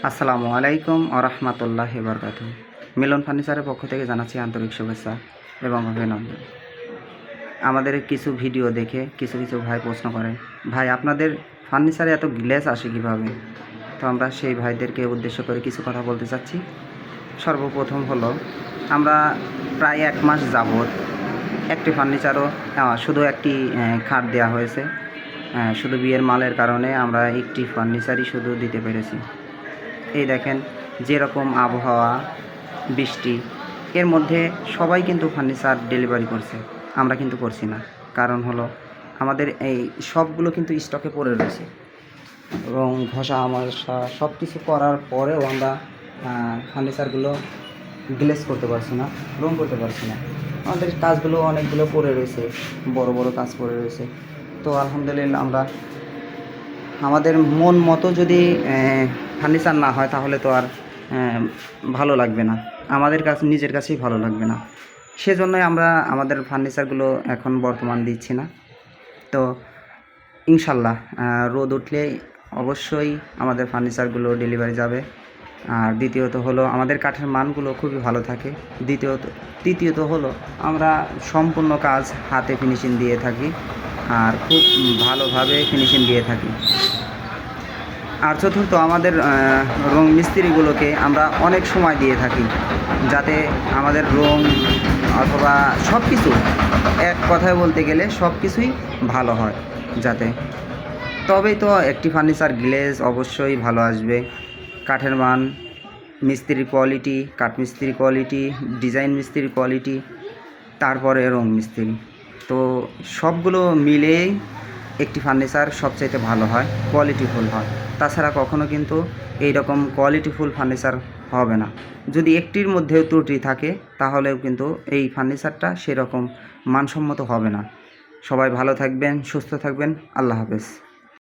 আসসালামু আলাইকুম ওয়া রাহমাতুল্লাহি ওয়া বারাকাতুহু। মিলন ফার্নিচারের পক্ষ থেকে জানাচ্ছি আন্তরিক শুভেচ্ছা এবং অভিনন্দন। আমাদের কিছু ভিডিও দেখে কিছু ভাই প্রশ্ন করেন, ভাই আপনাদের ফার্নিচারে এত গ্লেজ আসে কীভাবে? তো আমরা সেই ভাইদেরকে উদ্দেশ্য করে কিছু কথা বলতে চাচ্ছি। সর্বপ্রথম হলো, আমরা প্রায় 1 মাস যাবৎ একটি ফার্নিচারও শুধু একটি খাট দেওয়া হয়েছে। শুধু বিয়ের মালের কারণে আমরা একটি ফার্নিচারই শুধু দিতে পেরেছি। এই দেখেন, যেরকম আবহাওয়া, বৃষ্টি, এর মধ্যে সবাই কিন্তু ফার্নিচার ডেলিভারি করছে, আমরা কিন্তু করছি না। কারণ হলো, আমাদের এই সবগুলো কিন্তু স্টকে পড়ে রয়েছে এবং ঘষা আমাশা সব কিছু করার পরেও আমরা ফার্নিচারগুলো গ্লেজ করতে পারছি না, রং করতে পারছি না। আমাদের কাজগুলো অনেকগুলো পড়ে রয়েছে, বড় বড় কাজ পড়ে রয়েছে। তো আলহামদুলিল্লাহ, আমরা আমাদের মন মতো যদি ফার্নিচার না হয় তাহলে তো আর ভালো লাগবে না, আমাদের কাছে নিজের কাছেই ভালো লাগবে না। সেজন্যই আমরা আমাদের ফার্নিচারগুলো এখন বর্তমান দিচ্ছি না। তো ইনশাল্লাহ রোদ উঠলে অবশ্যই আমাদের ফার্নিচারগুলো ডেলিভারি যাবে। আর দ্বিতীয়ত হলো, আমাদের কাঠের মানগুলো খুবই ভালো থাকে। তৃতীয়ত হলো, আমরা সম্পূর্ণ কাজ হাতে ফিনিশিং দিয়ে থাকি আর খুব ভালোভাবে ফিনিশিং দিয়ে থাকি। আর চতুর্থ, আমাদের রং মিস্ত্রিগুলোকে আমরা অনেক সময় দিয়ে থাকি, যাতে আমাদের রং অথবা সব কিছু, এক কথায় বলতে গেলে সব কিছুই ভালো হয় যাতে। তবেই তো একটি ফার্নিচার গ্লেজ অবশ্যই ভালো আসবে। কাঠের মান, মিস্ত্রির কোয়ালিটি, কাঠ মিস্ত্রির কোয়ালিটি, ডিজাইন মিস্ত্রির কোয়ালিটি, তারপরে রং মিস্ত্রি, তো সবগুলো মিলেই একটি ফার্নিচার সবচাইতে ভালো হয়, কোয়ালিটিফুল হয়। তাছাড়া কখনো কিন্তু এই রকম কোয়ালিটিফুল ফার্নিচার হবে না। যদি একটির মধ্যেও ত্রুটি থাকে তাহলেও কিন্তু এই ফার্নিচারটা সেরকম মানসম্মত হবে না। সবাই ভালো থাকবেন, সুস্থ থাকবেন। আল্লাহ হাফেজ।